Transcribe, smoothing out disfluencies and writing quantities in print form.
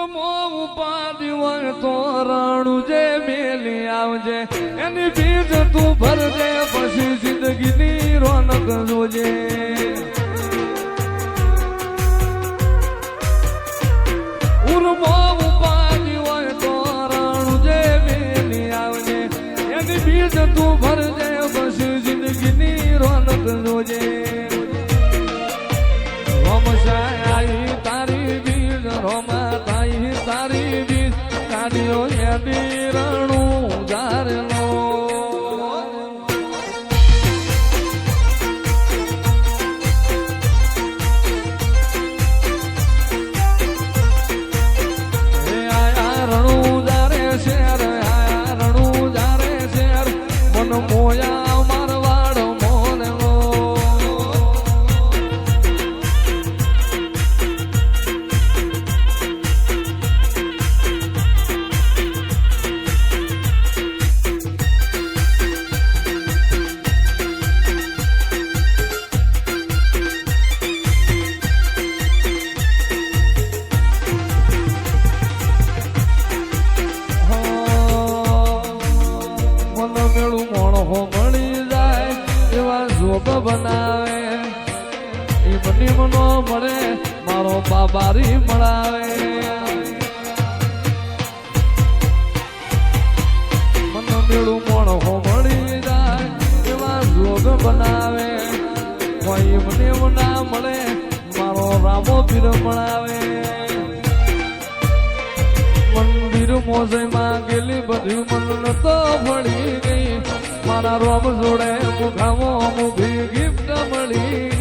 ઉપાધિ હોય તો રાણું જે મેલી આવજે એની બીજ તું ભરજે પછી જિંદગીની રોનક જોજે ઉર્મો ઉપાધિ હોય તો રાણું જે મેલી આવજે એની બીજ તું ભરજે પછી જિંદગીની રોનક જોજે રોમશાઈ તારી બીજ રોમા તાઈ તારી બીજ કાઢ્યો એની રણું ધારનો આયા રણું ધારે શેર આયા રણું ધારે શેર મન મોયા મારવાડ મોરનો બનાવે એ બની મનો મળે મારો બાબારી મળાવે મન મેળું મોણો મળી જાય એવા જોગ બનાવે કોઈ મને ના મળે મારો રામો પીર મળાવે મંદિર મોજમાં ગયેલી બધી મન તો ભળી ગઈ મારા રોમ જોડે મુખામો મુખી ગિફ્ટ મળી